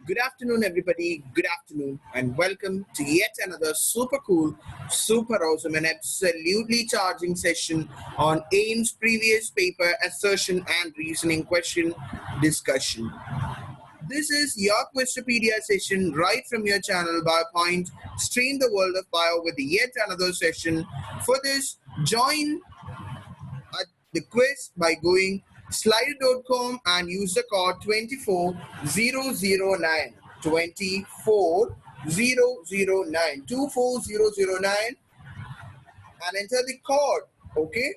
Good afternoon, everybody. Good afternoon, and welcome to yet another super cool, super awesome, and absolutely charging session on AIIMS Previous Paper Assertion and Reasoning Question Discussion. This is your Quistopedia session right from your channel PART1. Stream the world of bio with yet another session. For this, join the quiz by going slido.com and use the code 24009 and enter the code. Okay,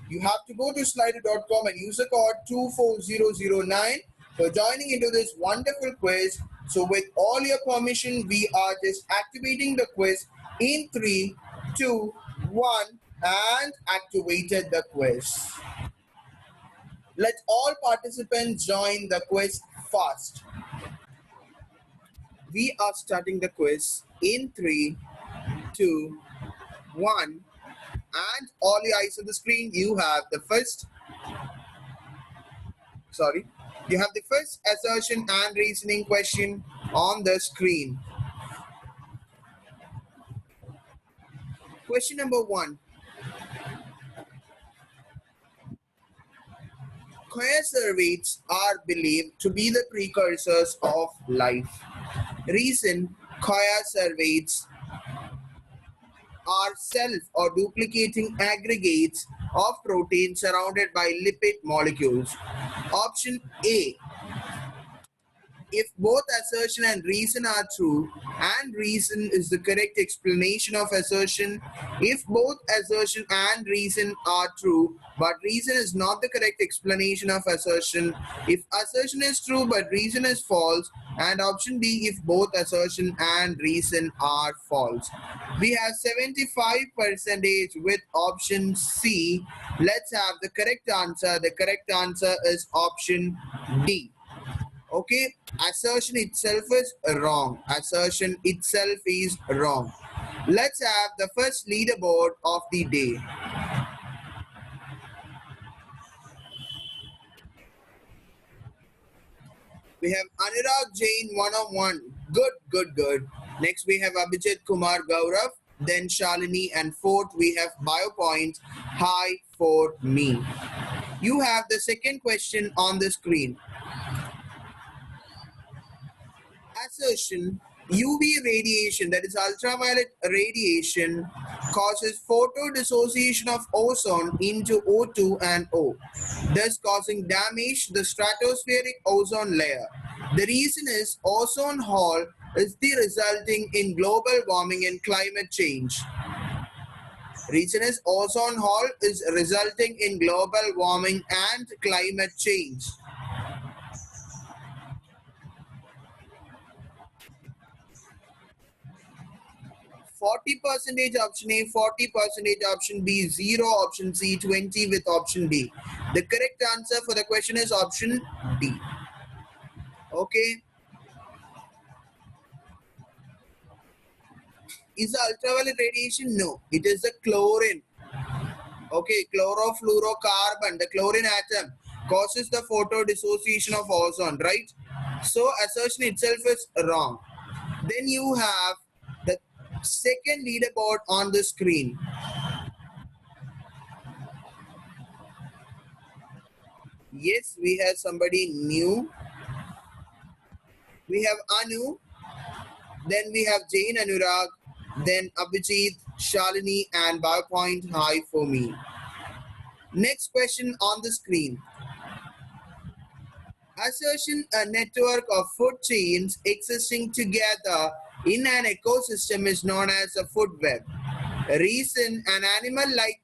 you have to go to slido.com and use the code 24009 for joining into this wonderful quiz. So with all your permission, we are just activating the quiz in 3 2 1 and activated the quiz. Let all participants join the quiz fast. We are starting the quiz in 3 2 1 and all your eyes on the screen. You have the first assertion and reasoning question on the screen. Question number 1. Coacervates are believed to be the precursors of life. Reason: coacervates are self or duplicating aggregates of protein surrounded by lipid molecules. Option A: if both assertion and reason are true, and reason is the correct explanation of assertion. If both assertion and reason are true, but reason is not the correct explanation of assertion. If assertion is true but reason is false. And option B, if both assertion and reason are false. We have 75% with option C. Let's have the correct answer. The correct answer is option D. Okay, assertion itself is wrong. Assertion itself is wrong. Let's have the first leaderboard of the day. We have Anurag Jain 101. Good. Next we have Abhijit Kumar Gaurav. Then Shalini, and fourth we have BioPoint. Hi for me. You have the second question on the screen. Assertion: UV radiation, that is ultraviolet radiation, causes photodissociation of ozone into O2 and O, thus causing damage to the stratospheric ozone layer. The reason is ozone hole is the resulting in global warming and climate change. Reason is ozone hole is resulting in global warming and climate change. 40% option A, 40% option B, 0 option C, 20 with option D. The correct answer for the question is option D. Okay. Is the ultraviolet radiation? No, it is the chlorine. Okay, chlorofluorocarbon, the chlorine atom causes the photodissociation of ozone, right? So assertion itself is wrong. Then you have the second leaderboard on the screen. Yes, we have somebody new. We have Anu. Then we have Jain Anurag. Then Abhijit, Shalini, and BioPoint. Hi for me. Next question on the screen. Assertion: a network of food chains existing together in an ecosystem is known as a food web. Reason: an animal like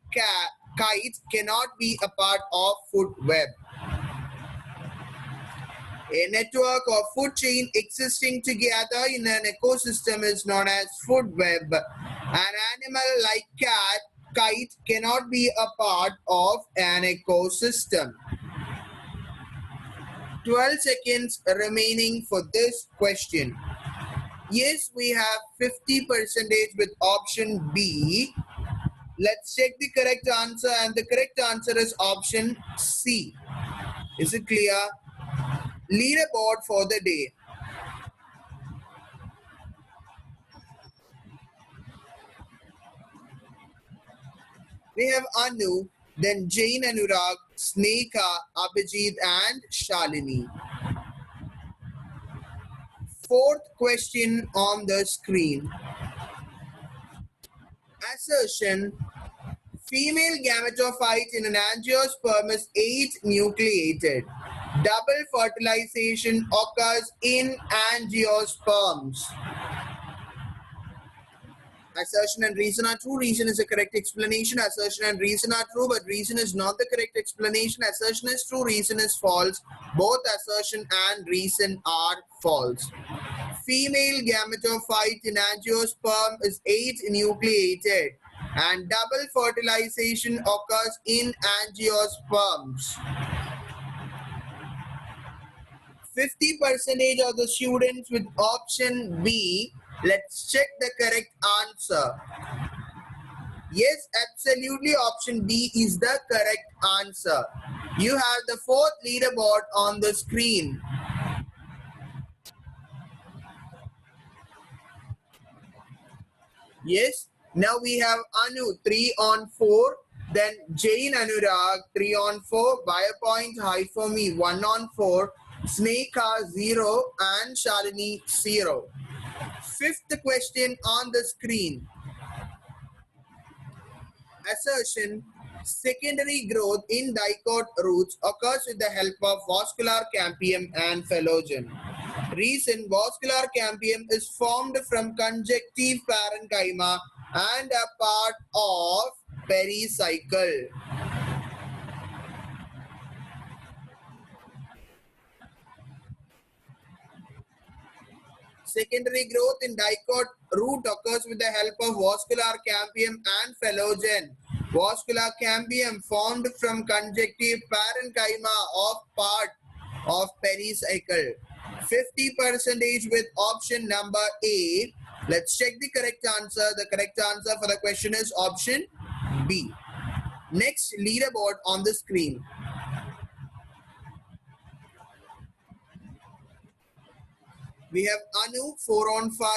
kite cannot be a part of food web. A network of food chain existing together in an ecosystem is known as food web. An animal like kite cannot be a part of an ecosystem. 12 seconds remaining for this question. Yes, we have 50% with option B. Let's check the correct answer, and the correct answer is option C. Is it clear? Leaderboard for the day. We have Anu, then Jain Anurag, Sneka, Abhijit, and Shalini. Fourth question on the screen. Assertion: female gametophyte in an angiosperm is 8 nucleated. Double fertilization occurs in angiosperms. Assertion and reason are true. Reason is the correct explanation. Assertion and reason are true, but reason is not the correct explanation. Assertion is true. Reason is false. Both assertion and reason are false. Female gametophyte in angiosperm is 8 nucleated and double fertilization occurs in angiosperms. 50% of the students with option B. Let's check the correct answer. Yes, absolutely, option B is the correct answer. You have the fourth leaderboard on the screen. Yes, now we have Anu 3 on 4, then Jain Anurag 3 on 4, Biopoint High for me 1 on 4, Sneka 0 and Shalini 0. Fifth question on the screen. Assertion: secondary growth in dicot roots occurs with the help of vascular cambium and phalogen. Reason: vascular cambium is formed from conjunctive parenchyma and a part of pericycle. Secondary growth in dicot root occurs with the help of vascular cambium and phalogen. Vascular cambium formed from conjunctive parenchyma of part of pericycle. 50% with option number A. Let's check the correct answer. The correct answer for the question is option B. Next leaderboard on the screen. We have Anu 4 on 5,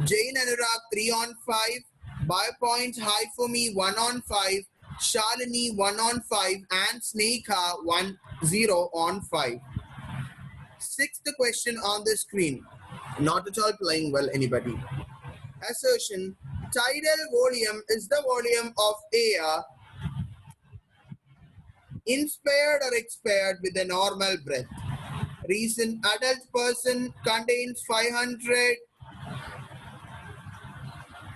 Jain Anurag 3 on 5, Biopoint High for me 1 on 5, Shalini 1 on 5, and Sneka 1-0 on 5. Sixth question on the screen. Not at all playing well, anybody. Assertion: tidal volume is the volume of air inspired or expired with a normal breath. Reason: adult person contains 500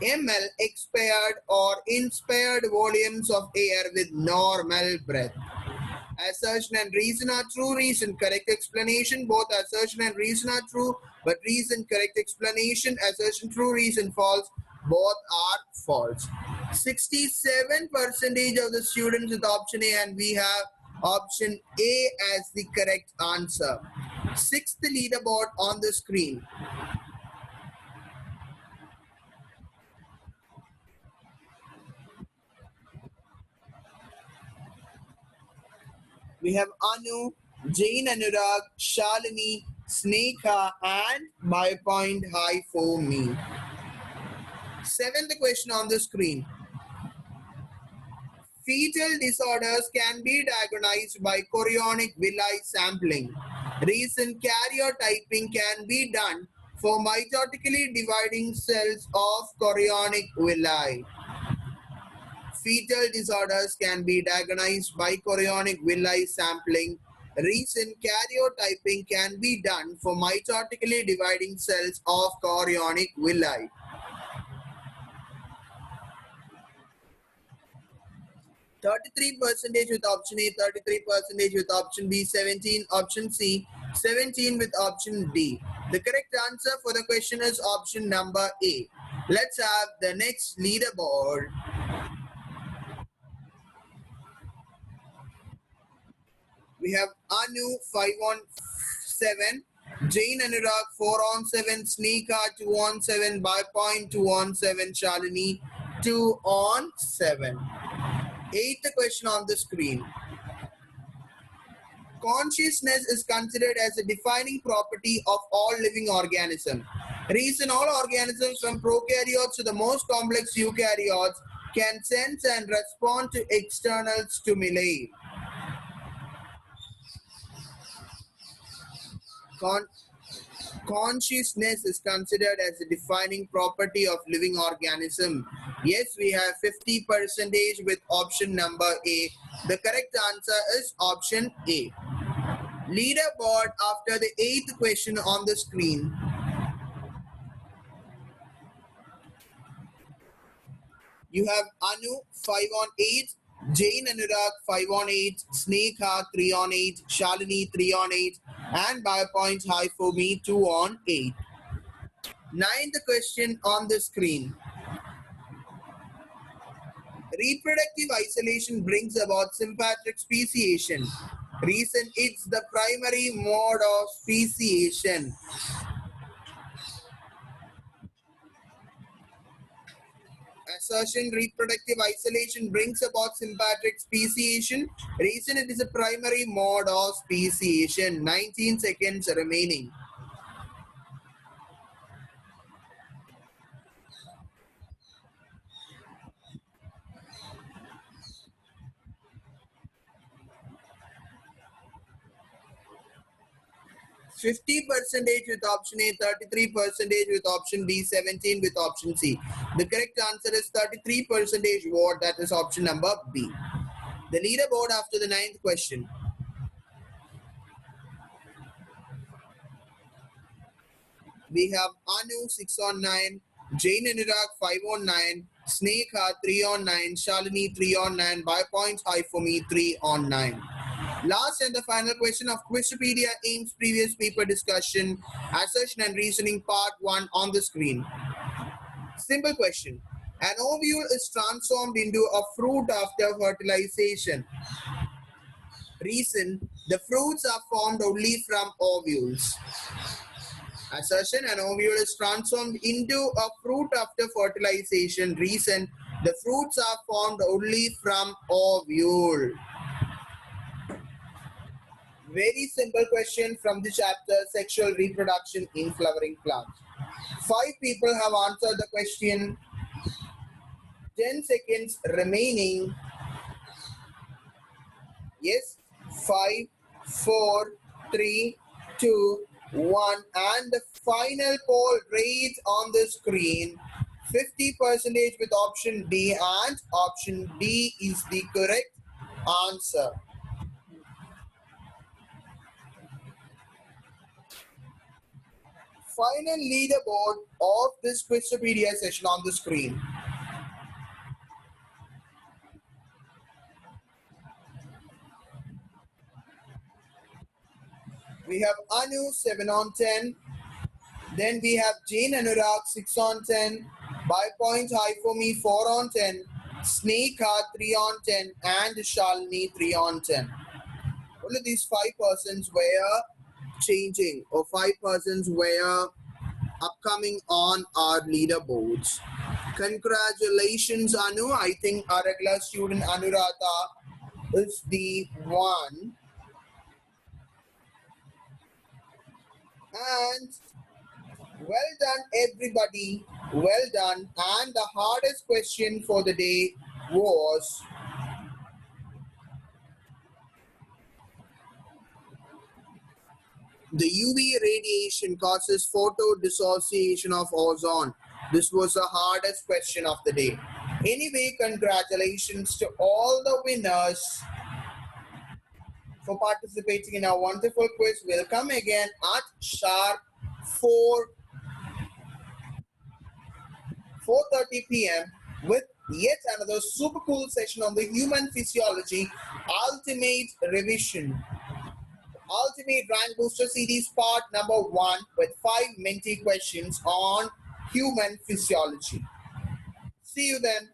ml expired or inspired volumes of air with normal breath. Assertion and reason are true. Reason correct explanation. Both assertion and reason are true, but reason correct explanation. Assertion true, reason false. Both are false. 67% of the students with option A, and we have option A as the correct answer. Sixth leaderboard on the screen. We have Anu, Jain Anurag, Shalini, Sneka, and Biopoint High for me. Seventh question on the screen. Fetal disorders can be diagnosed by chorionic villi sampling. Reason: karyotyping can be done for mitotically dividing cells of chorionic villi. Fetal disorders can be diagnosed by chorionic villi sampling. Reason: karyotyping can be done for mitotically dividing cells of chorionic villi. 33% with option A, 33% with option B, 17 option C, 17 with option D. The correct answer for the question is option number A. Let's have the next leaderboard. We have Anu 5 on 7, Jain Anurag 4 on 7, Sneka 2 on 7, Biopoint 2 on 7, Shalini 2 on 7. Eighth question on the screen. Consciousness is considered as a defining property of all living organisms. Reason: all organisms from prokaryotes to the most complex eukaryotes can sense and respond to external stimuli. Consciousness is considered as a defining property of living organism. Yes, we have 50% with option number A. The correct answer is option A. Leaderboard after the 8th question on the screen. You have Anu 5 on 8, Jane Anurag 5 on 8, Snekha 3 on 8, Shalini 3 on 8, and by points high for me 2 on 8. Ninth question on the screen. Reproductive isolation brings about sympatric speciation. Reason, it's the primary mode of speciation. Assertion, reproductive isolation brings about sympatric speciation. Reason, it is a primary mode of speciation. 19 seconds remaining. %50 with option A, 33% with option B, 17 with option C. The correct answer is 33% what, that is option number B. The leaderboard after the 9th question. We have Anu 6 on 9, Jane and Iraq 5 on 9, Snekha 3 on 9, Shalini 3 on 9, by points high for me 3 on 9. Last and the final question of Wikipedia AIIMS previous paper discussion, assertion and reasoning part 1 on the screen. Simple question. An ovule is transformed into a fruit after fertilization. Reason, the fruits are formed only from ovules. Assertion, an ovule is transformed into a fruit after fertilization. Reason, the fruits are formed only from ovule. Very simple question from the chapter Sexual Reproduction in Flowering Plants. 5 people have answered the question. 10 seconds remaining. Yes, 5, 4, 3, 2, 1. And the final poll reads on the screen. 50% with option B, and option D is the correct answer. Final leaderboard of this Wikipedia session on the screen. We have Anu 7 on 10. Then we have Jane Anurag 6 on 10. By points high for me 4 on 10. Snekha 3 on 10 and Shalini 3 on 10. Only these 5 persons were changing, or 5 persons were upcoming on our leaderboards. Congratulations, Anu. I think our regular student Anuradha is the one. And well done, everybody. Well done. And the hardest question for the day was the UV radiation causes photodissociation of ozone. This was the hardest question of the day. Anyway, congratulations to all the winners for participating in our wonderful quiz. We'll come again at sharp 4:30 p.m. with yet another super cool session on the human physiology ultimate revision. Ultimate Rank Booster Series part number 1 with 5 Menti questions on human physiology. See you then.